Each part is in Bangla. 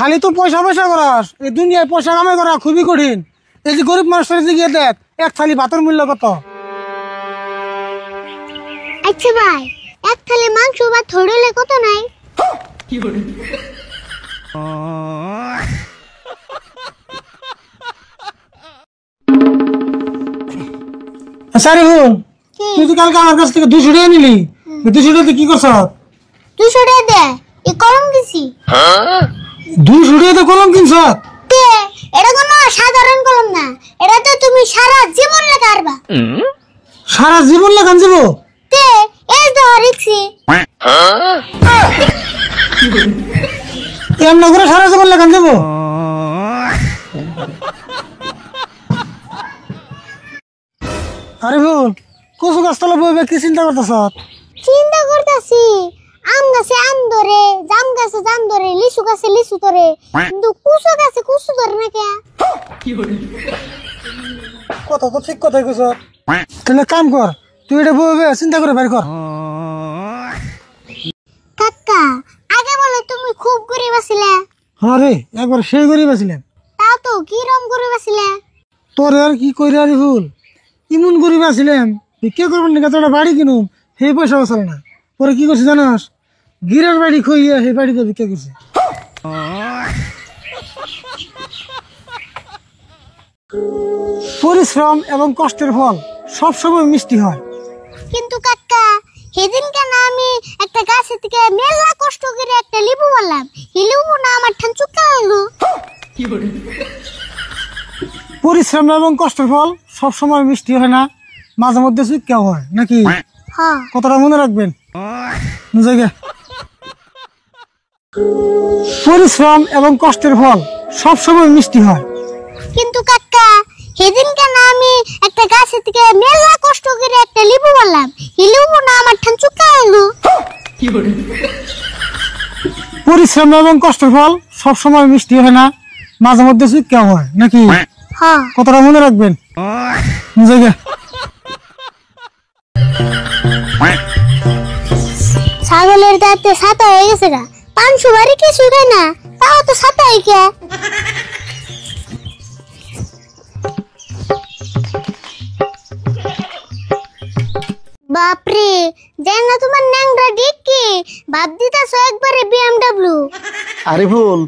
খালি তো পয়সা পয়সা করাস, এই দুনিয়ায় পয়সা কামাই করা খুবই কঠিন। এই যে গরিব মানুষের গিয়ে দেখ এক থালি ভাতের মূল্য কত। আচ্ছা ভাই, এক থালি মাংস ভাত হড়লে কত নাই? সারিফুল, তুই তো কালকে আমার কাছ থেকে 200 টাকা নিলি, 200 টাকা কি করছ? 200 টাকা দে, এই কলম দিছি। 200 টাকা কলম কিনছ? এটা কোনো সাধারণ কলম না, এটা তো তুমি সারা জীবন লেখা পারবা। সারা জীবন লেখান যাব? এই তো রিক্সি এমন করে সারা জীবন লেখান যাব? সারিফুল, কচু গাছতলা বইবে কি চিন্তা করতেছ? চিন্তা করতেছি, আম গাছে আম ধরে, জাম গাছে জাম ধরে, লিচু গাছে লিচু ধরে, কিন্তু কুচু গাছে কুচু ধরে না কে? কথা তো ঠিক কথাই কইছ। তাহলে কাম কর, তুই এটা বইবে চিন্তা করে বের কর। কাকা, আগে বলে তুমি খুব গরিব আছিলে। হ্যাঁ রে, একবার সেই গরিব আছিলাম। তাও তো কি রকম গরিব আছিলে? তোর আর কি কইরা রে ফুল, ইমন গরিব আছিলাম, ভিক্ষা করবেন না তোরা বাড়ি কিনুম সেই পয়সা বসাল না। পরে কি করছি জানাস? গিরার বাড়ি খুইয়া সেই বাড়িতে ভিক্ষা করছে। পরিশ্রম এবং কষ্টের ফল সবসময় মিষ্টি হয়। কিন্তু কাকা, সেদিন কেন আমি একটা গাছের থেকে মেলা কষ্ট করে একটা লেবু বললাম, এই লেবু না আমার ঠান চুক্কা হলো। পরিশ্রম এবং কষ্টের ফল সবসময় মিষ্টি হয় না, মাঝে মধ্যে চুক্কাও হয় নাকি? হ্যাঁ, কথাটা মনে রাখবেন। জায়গা পরিশ্রম এবং কষ্টের ফল সবসময় মিষ্টি হয়। কিন্তু কাকা, সেদিন কেন আমি একটা গাছের থেকে মেলা কষ্ট করে একটা লেবু বললাম, এই লেবু না আমার ঠান চুক্কা হলো। পরিশ্রম এবং কষ্টের ফল সবসময় মিষ্টি হয় না, মাঝে মধ্যে চুক্কাও হয় নাকি? হ্যাঁ, কথাটা মনে রাখবেন। জায়গা ছাগলের দাঁতে ছাতা হয়ে গেছে গা, 500 বাড়ি কিছু খায় না, তাও তো ছাতা হয়ে কে? বাপরে, যেন না তোমার ন্যাংরা ডিক্কি, ভাব দিতাছো একবারে BMW। আরিফুল,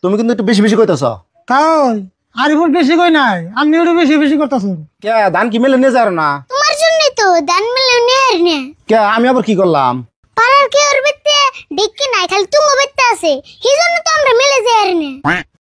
তুমি কিন্তু একটু বেশি বেশি কইতাছ। তাই আরিফুল বেশি কই নাই, আপনি ওটা বেশি বেশি করতেছেন। কে ধান কি মেলে নিয়ে যাও না? তোমার জন্যই তো দান মিলে নেয়ার নে। কে আমি আবার কি করলাম? পাড়ার কেউ বেতে ডিক্কি নাই, খালি তুমি বেতে আছে, সেই জন্য তো আমরা মিলে যাই আর নে।